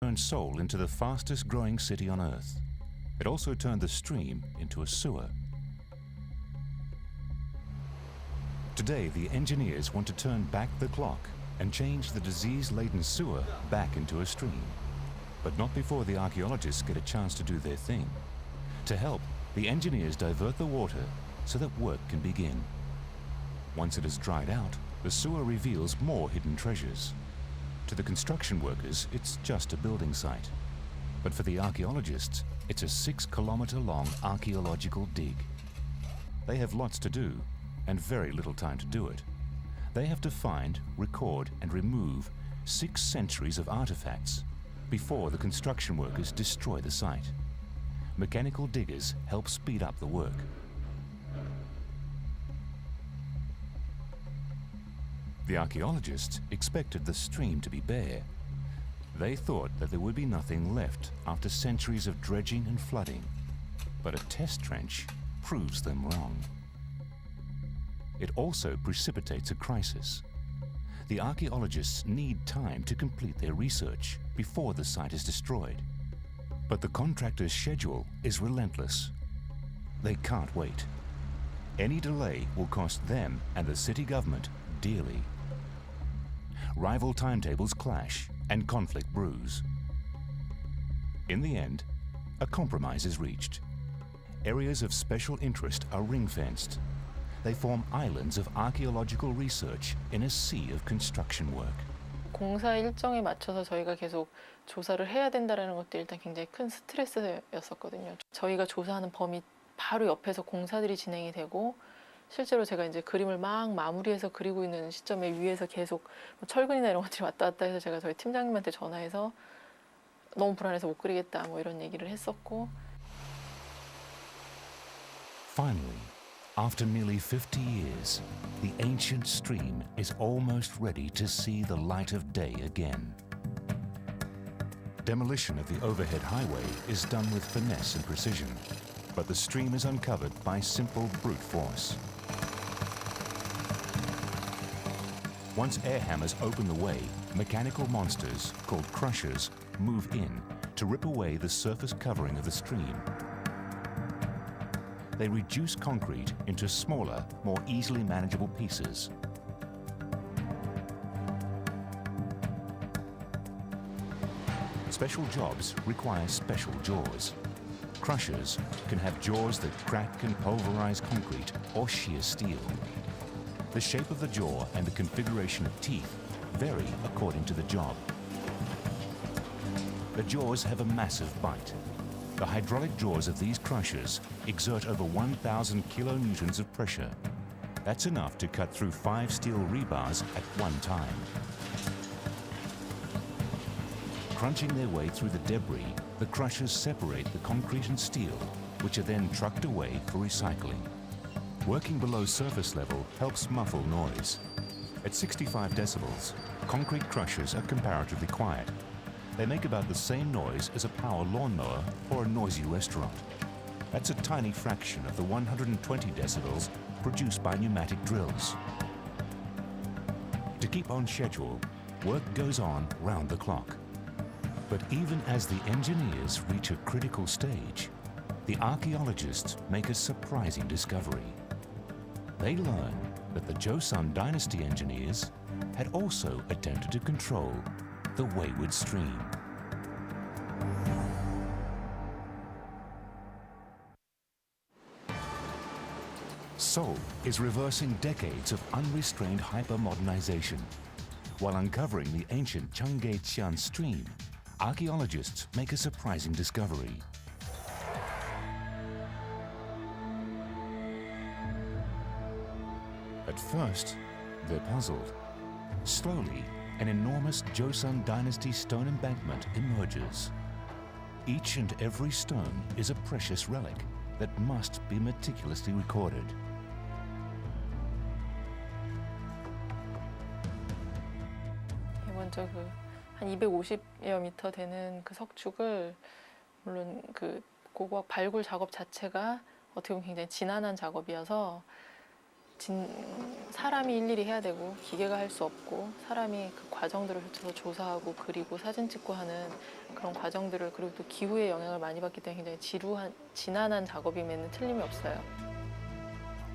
turned Seoul into the fastest growing city on Earth. It also turned the stream into a sewer. Today, the engineers want to turn back the clock and change the disease-laden sewer back into a stream. But not before the archaeologists get a chance to do their thing. To help, the engineers divert the water so that work can begin. Once it has dried out, the sewer reveals more hidden treasures. To the construction workers, it's just a building site. But for the archaeologists, it's a 6-kilometer-long archaeological dig. They have lots to do, and very little time to do it. They have to find, record, and remove 6 centuries of artifacts before the construction workers destroy the site. Mechanical diggers help speed up the work. The archaeologists expected the stream to be bare. They thought that there would be nothing left after centuries of dredging and flooding. But a test trench proves them wrong. It also precipitates a crisis. The archaeologists need time to complete their research before the site is destroyed. But the contractor's schedule is relentless. They can't wait. Any delay will cost them and the city government dearly. Rival timetables clash and conflict brews. In the end, a compromise is reached. Areas of special interest are ring-fenced. They form islands of archaeological research in a sea of construction work. 공사 일정에 맞춰서 저희가 계속 조사를 해야 된다는 것도 일단 굉장히 큰 스트레스였었거든요. 저희가 조사하는 범위 바로 옆에서 공사들이 진행이 되고 실제로 제가 이제 그림을 막 마무리해서 그리고 있는 시점에 위에서 계속 뭐 철근이나 이런 것들이 왔다 갔다 해서 제가 저희 팀장님한테 전화해서 너무 불안해서 못 그리겠다 뭐 이런 얘기를 했었고. Finally, after nearly 50 years, the ancient stream is almost ready to see the light of day again. Demolition of the overhead highway is done with finesse and precision, but the stream is uncovered by simple brute force. Once air hammers open the way, mechanical monsters, called crushers, move in to rip away the surface covering of the stream. They reduce concrete into smaller, more easily manageable pieces. Special jobs require special jaws. Crushers can have jaws that crack and pulverize concrete or shear steel. The shape of the jaw and the configuration of teeth vary according to the job. The jaws have a massive bite. The hydraulic jaws of these crushers exert over 1,000 kilonewtons of pressure. That's enough to cut through 5 steel rebars at one time. Crunching their way through the debris, the crushers separate the concrete and steel, which are then trucked away for recycling. Working below surface level helps muffle noise. At 65 decibels, concrete crushers are comparatively quiet. They make about the same noise as a power lawnmower or a noisy restaurant. That's a tiny fraction of the 120 decibels produced by pneumatic drills. To keep on schedule, work goes on round the clock. But even as the engineers reach a critical stage, the archaeologists make a surprising discovery. They learn that the Joseon Dynasty engineers had also attempted to control the wayward stream. Seoul is reversing decades of unrestrained hypermodernization. While uncovering the ancient Cheonggyecheon stream, archaeologists make a surprising discovery. At first, they're puzzled. Slowly, an enormous Joseon Dynasty stone embankment emerges. Each and every stone is a precious relic that must be meticulously recorded. 먼저 한 250여 미터 되는 그 석축을 물론 그 고고학 발굴 작업 자체가 어떻게 보면 굉장히 지난한 작업이어서 사람이 일일이 해야 되고 기계가 할 수 없고 사람이 그 과정들을 거쳐서 조사하고 그리고 사진 찍고 하는 그런 과정들을 그리고 또 기후의 영향을 많이 받기 때문에 굉장히 지난한 작업임에는 틀림이 없어요.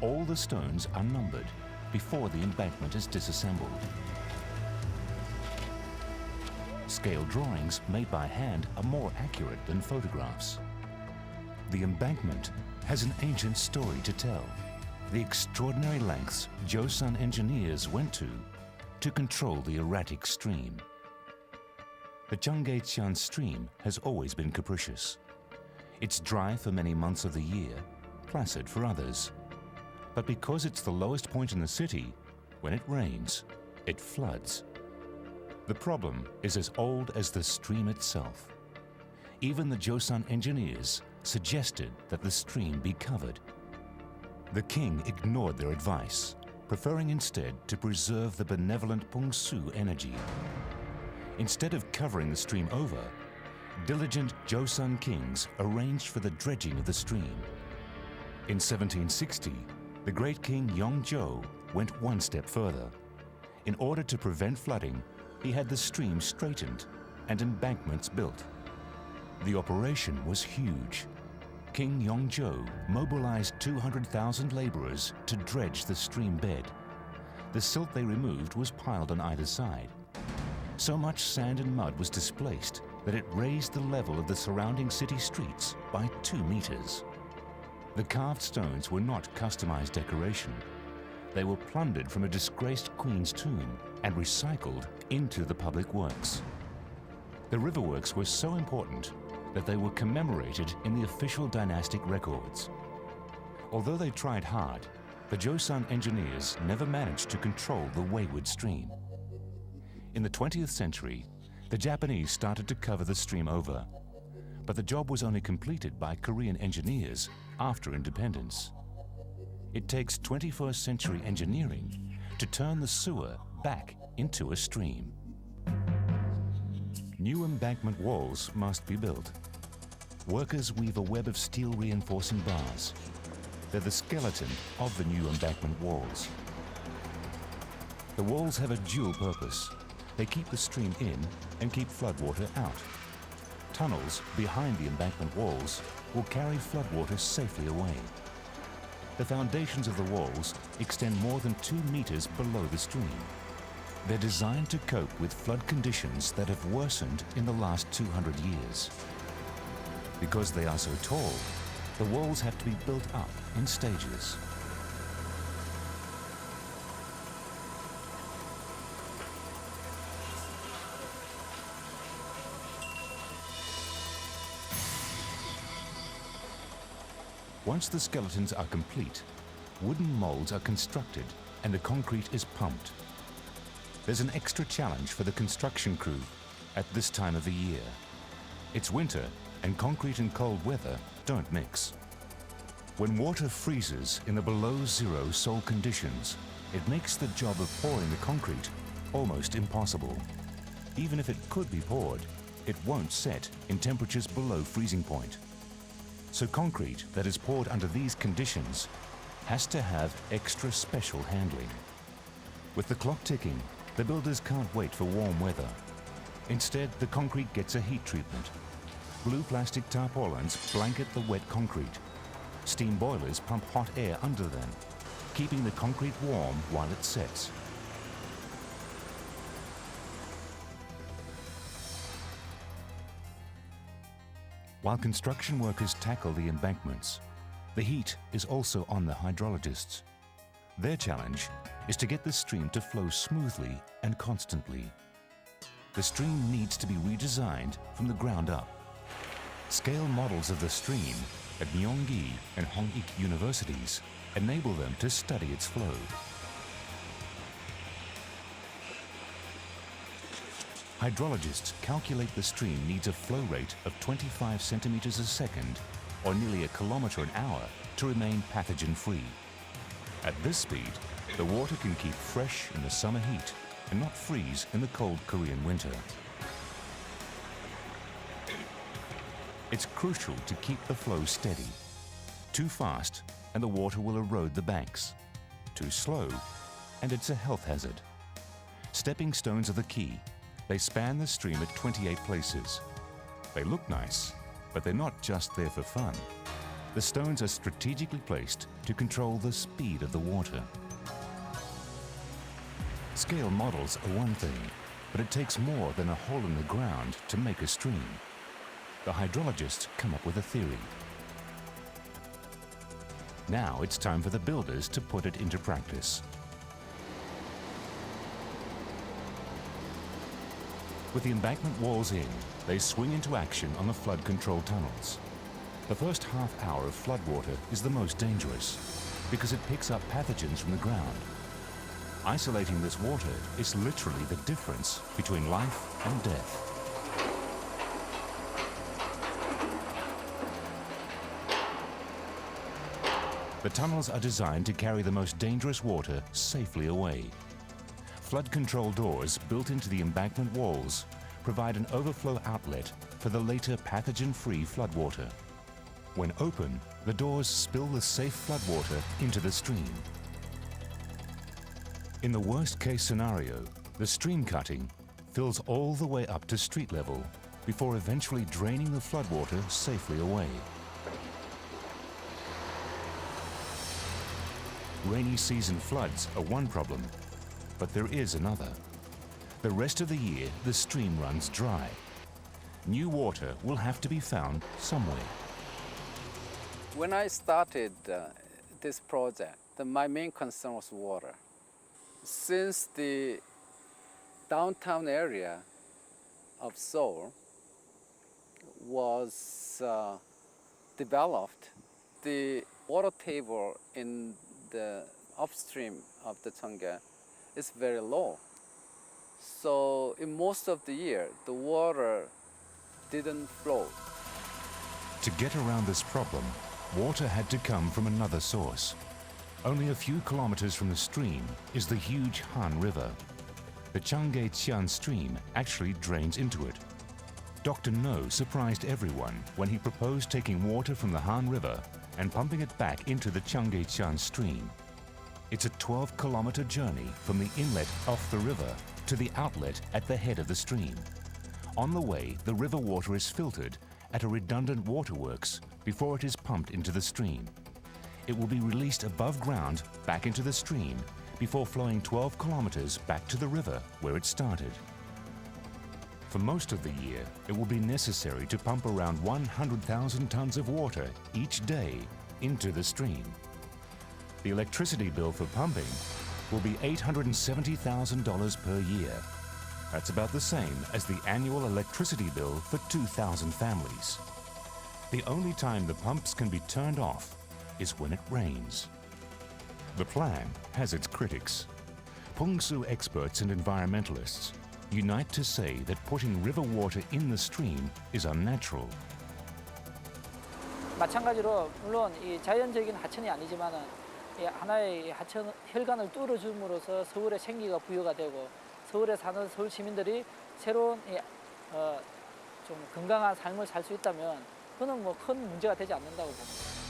All the stones are numbered before the embankment is disassembled. Scale drawings made by hand are more accurate than photographs. The embankment has an ancient story to tell. The extraordinary lengths Joseon engineers went to control the erratic stream. The Cheonggyecheon stream has always been capricious. It's dry for many months of the year, placid for others. But because it's the lowest point in the city, when it rains, it floods. The problem is as old as the stream itself. Even the Joseon engineers suggested that the stream be covered. The king ignored their advice, preferring instead to preserve the benevolent Pungsu energy. Instead of covering the stream over, diligent Joseon kings arranged for the dredging of the stream. In 1760, the great king Yongjo went one step further. In order to prevent flooding, he had the stream straightened and embankments built. The operation was huge. King Yongjo mobilized 200,000 laborers to dredge the stream bed. The silt they removed was piled on either side. So much sand and mud was displaced that it raised the level of the surrounding city streets by 2 meters. The carved stones were not customized decoration. They were plundered from a disgraced queen's tomb and recycled into the public works. The riverworks were so important that they were commemorated in the official dynastic records. Although they tried hard, the Joseon engineers never managed to control the wayward stream. In the 20th century, the Japanese started to cover the stream over, but the job was only completed by Korean engineers after independence. It takes 21st century engineering to turn the sewer back into a stream. New embankment walls must be built. Workers weave a web of steel reinforcing bars. They're the skeleton of the new embankment walls. The walls have a dual purpose. They keep the stream in and keep floodwater out. Tunnels behind the embankment walls will carry floodwater safely away. The foundations of the walls extend more than 2 meters below the stream. They're designed to cope with flood conditions that have worsened in the last 200 years. Because they are so tall, the walls have to be built up in stages. Once the skeletons are complete, wooden molds are constructed and the concrete is pumped. There's an extra challenge for the construction crew at this time of the year. It's winter and concrete and cold weather don't mix. When water freezes in the below zero Seoul conditions, it makes the job of pouring the concrete almost impossible. Even if it could be poured, it won't set in temperatures below freezing point. So concrete that is poured under these conditions has to have extra special handling. With the clock ticking, the builders can't wait for warm weather. Instead, the concrete gets a heat treatment. Blue plastic tarpaulins blanket the wet concrete. Steam boilers pump hot air under them, keeping the concrete warm while it sets. While construction workers tackle the embankments, the heat is also on the hydrologists. Their challenge is to get the stream to flow smoothly and constantly. The stream needs to be redesigned from the ground up. Scale models of the stream at Gyeonggi and Hongik universities enable them to study its flow. Hydrologists calculate the stream needs a flow rate of 25 centimeters a second, or nearly a kilometer an hour, to remain pathogen-free. At this speed, the water can keep fresh in the summer heat and not freeze in the cold Korean winter. It's crucial to keep the flow steady. Too fast, and the water will erode the banks. too slow, and it's a health hazard. Stepping stones are the key. They span the stream at 28 places. They look nice, but they're not just there for fun. The stones are strategically placed to control the speed of the water. Scale models are one thing, but it takes more than a hole in the ground to make a stream. The hydrologists come up with a theory. Now it's time for the builders to put it into practice. With the embankment walls in, they swing into action on the flood control tunnels. The first half hour of floodwater is the most dangerous because it picks up pathogens from the ground. Isolating this water is literally the difference between life and death. The tunnels are designed to carry the most dangerous water safely away. Flood control doors built into the embankment walls provide an overflow outlet for the later pathogen-free floodwater. When open, the doors spill the safe floodwater into the stream. In the worst-case scenario, the stream cutting fills all the way up to street level before eventually draining the floodwater safely away. Rainy season floods are one problem, but there is another. The rest of the year, the stream runs dry. New water will have to be found somewhere. When I started this project, my main concern was water. Since the downtown area of Seoul was developed, the water table in the upstream of the Cheonggye is very low. So in most of the year, the water didn't flow. To get around this problem, water had to come from another source. Only a few kilometers from the stream is the huge Han River. The Cheonggye-Tsian stream actually drains into it. Dr. No surprised everyone when he proposed taking water from the Han River and pumping it back into the Cheonggye-Tsian stream. It's a 12-kilometer journey from the inlet off the river to the outlet at the head of the stream. On the way, the river water is filtered at a redundant waterworks before it is pumped into the stream. It will be released above ground back into the stream before flowing 12 kilometers back to the river where it started. For most of the year, it will be necessary to pump around 100,000 tons of water each day into the stream. The electricity bill for pumping will be $870,000 per year. That's about the same as the annual electricity bill for 2,000 families. The only time the pumps can be turned off is when it rains. The plan has its critics. Pungsu experts and environmentalists unite to say that putting river water in the stream is unnatural. 마찬가지로 물론 이 자연적인 하천이 아니지만은 이 하나의 하천 혈관을 뚫어줌으로써 서울의 생기가 부여가 되고 서울에 사는 서울 시민들이 새로운 좀 건강한 삶을 살 수 있다면 그는 뭐 큰 문제가 되지 않는다고 봅니다.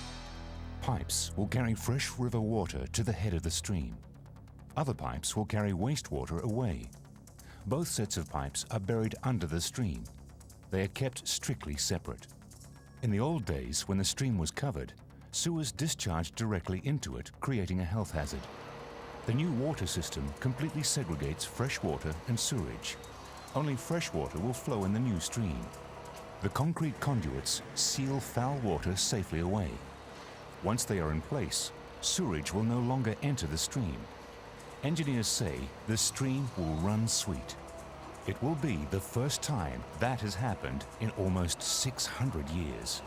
Pipes will carry fresh river water to the head of the stream. Other pipes will carry wastewater away. Both sets of pipes are buried under the stream. They are kept strictly separate. In the old days, when the stream was covered, sewers discharged directly into it, creating a health hazard. The new water system completely segregates fresh water and sewage. Only fresh water will flow in the new stream. The concrete conduits seal foul water safely away. Once they are in place, sewage will no longer enter the stream. Engineers say the stream will run sweet. It will be the first time that has happened in almost 600 years.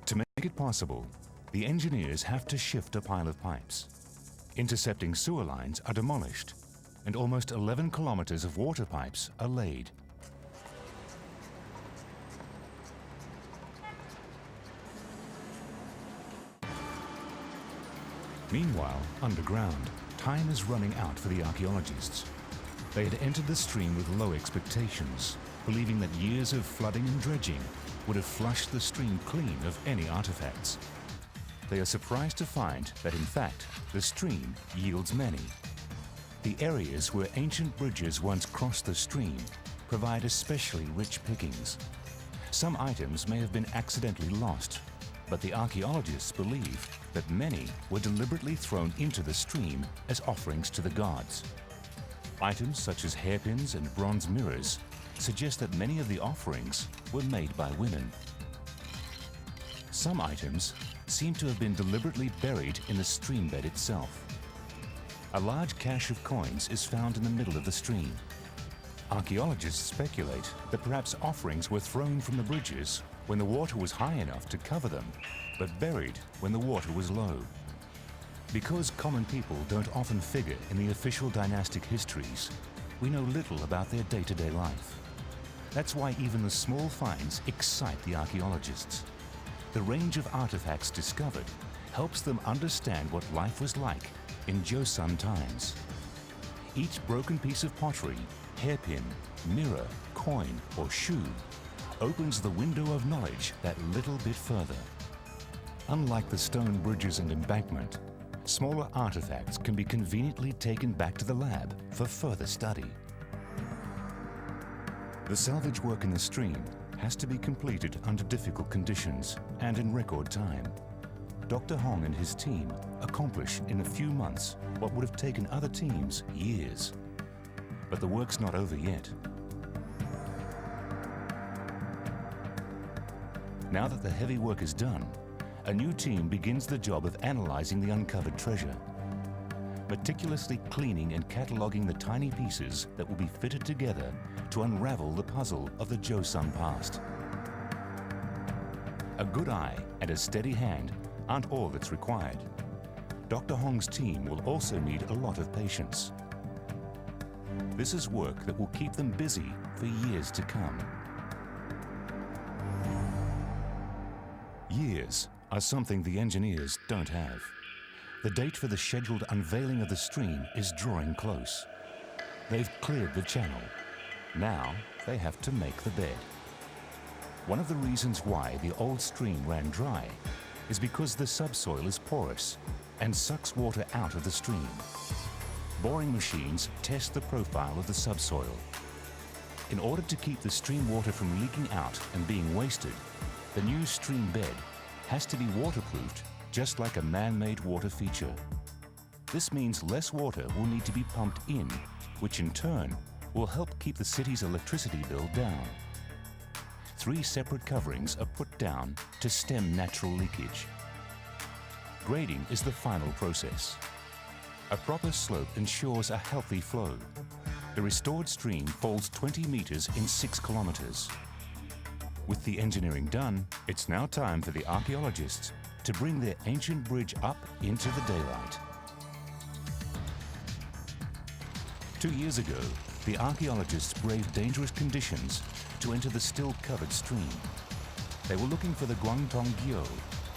To make it possible, the engineers have to shift a pile of pipes. Intercepting sewer lines are demolished, and almost 11 kilometers of water pipes are laid. Meanwhile, underground, time is running out for the archaeologists. They had entered the stream with low expectations. believing that years of flooding and dredging would have flushed the stream clean of any artifacts. They are surprised to find that, in fact, the stream yields many. The areas where ancient bridges once crossed the stream provide especially rich pickings. Some items may have been accidentally lost, but the archaeologists believe that many were deliberately thrown into the stream as offerings to the gods. Items such as hairpins and bronze mirrors suggest that many of the offerings were made by women. Some items seem to have been deliberately buried in the stream bed itself. A large cache of coins is found in the middle of the stream. Archaeologists speculate that perhaps offerings were thrown from the bridges when the water was high enough to cover them, but buried when the water was low. Because common people don't often figure in the official dynastic histories, we know little about their day-to-day life. That's why even the small finds excite the archaeologists. The range of artifacts discovered helps them understand what life was like in Joseon times. Each broken piece of pottery, hairpin, mirror, coin, or shoe opens the window of knowledge that little bit further. Unlike the stone bridges and embankment, smaller artifacts can be conveniently taken back to the lab for further study. The salvage work in the stream has to be completed under difficult conditions and in record time. Dr. Hong and his team accomplish in a few months what would have taken other teams years. But the work's not over yet. Now that the heavy work is done, a new team begins the job of analyzing the uncovered treasure, meticulously cleaning and cataloging the tiny pieces that will be fitted together to unravel the puzzle of the Joseon past. A good eye and a steady hand aren't all that's required. Dr. Hong's team will also need a lot of patience. This is work that will keep them busy for years to come. Years are something the engineers don't have. The date for the scheduled unveiling of the stream is drawing close. They've cleared the channel. Now they have to make the bed. One of the reasons why the old stream ran dry is because the subsoil is porous and sucks water out of the stream. Boring machines test the profile of the subsoil. In order to keep the stream water from leaking out and being wasted, the new stream bed has to be waterproofed just like a man-made water feature. This means less water will need to be pumped in, which in turn will help keep the city's electricity bill down. 3 separate coverings are put down to stem natural leakage. Grading is the final process. A proper slope ensures a healthy flow. The restored stream falls 20 meters in 6 kilometers. With the engineering done, it's now time for the archaeologists to bring their ancient bridge up into the daylight. 2 years ago, the archaeologists braved dangerous conditions to enter the still-covered stream. They were looking for the Gwantonggyo,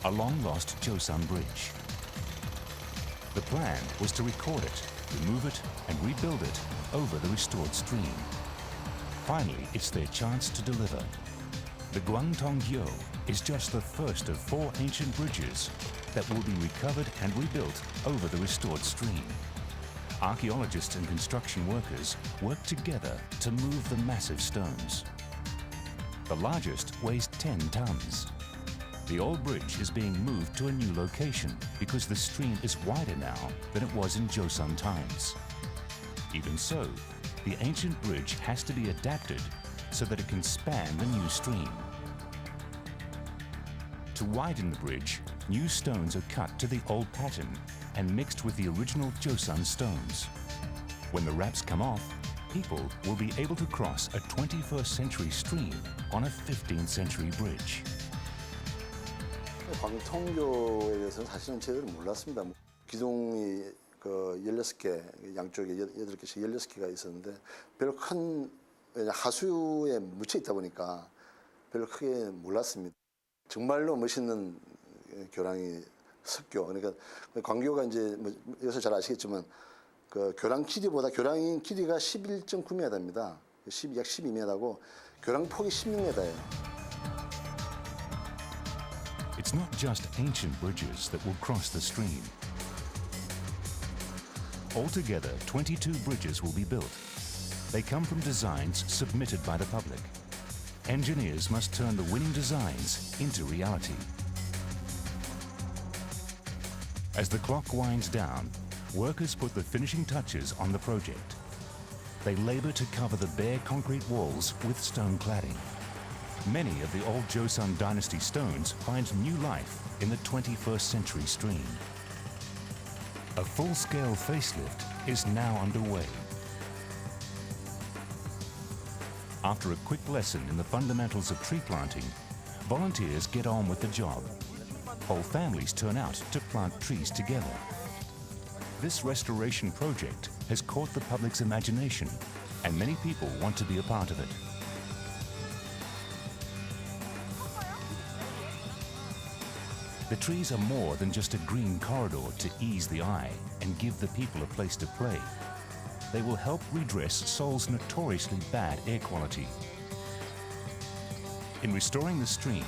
a long-lost Joseon bridge. The plan was to record it, remove it, and rebuild it over the restored stream. Finally, it's their chance to deliver. The Gwantonggyo is just the first of 4 ancient bridges that will be recovered and rebuilt over the restored stream. Archaeologists and construction workers work together to move the massive stones. The largest weighs 10 tons. The old bridge is being moved to a new location because the stream is wider now than it was in Joseon times. Even so, the ancient bridge has to be adapted so that it can span the new stream. To widen the bridge, new stones are cut to the old pattern and mixed with the original Joseon stones. When the wraps come off, people will be able to cross a 21st century stream on a 15th century bridge. 광통교에 대해서는 사실은 저희들은 몰랐습니다. 기둥이 그 16개, 양쪽에 8개씩 16개가 있었는데 별로 큰 하수에 묻혀 있다 보니까 별로 크게 몰랐습니다. 정말로 멋있는 교랑이 석교. 그러니까 광교가 이제 여기서 잘 아시겠지만 그 교랑 길이보다 교랑인 길이가 11.9m입니다. 약 12m고 교량폭이 16m예요. It's not just ancient bridges that will cross the stream. Altogether, 22 bridges will be built. They come from designs submitted by the public. Engineers must turn the winning designs into reality. As the clock winds down, workers put the finishing touches on the project. They labor to cover the bare concrete walls with stone cladding. Many of the old Joseon Dynasty stones find new life in the 21st century stream. A full-scale facelift is now underway. After a quick lesson in the fundamentals of tree planting, volunteers get on with the job. Whole families turn out to plant trees together. This restoration project has caught the public's imagination, and many people want to be a part of it. The trees are more than just a green corridor to ease the eye and give the people a place to play. They will help redress Seoul's notoriously bad air quality. In restoring the stream,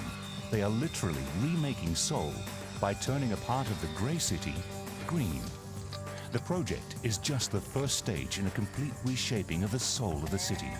they are literally remaking Seoul by turning a part of the grey city green. The project is just the first stage in a complete reshaping of the soul of the city.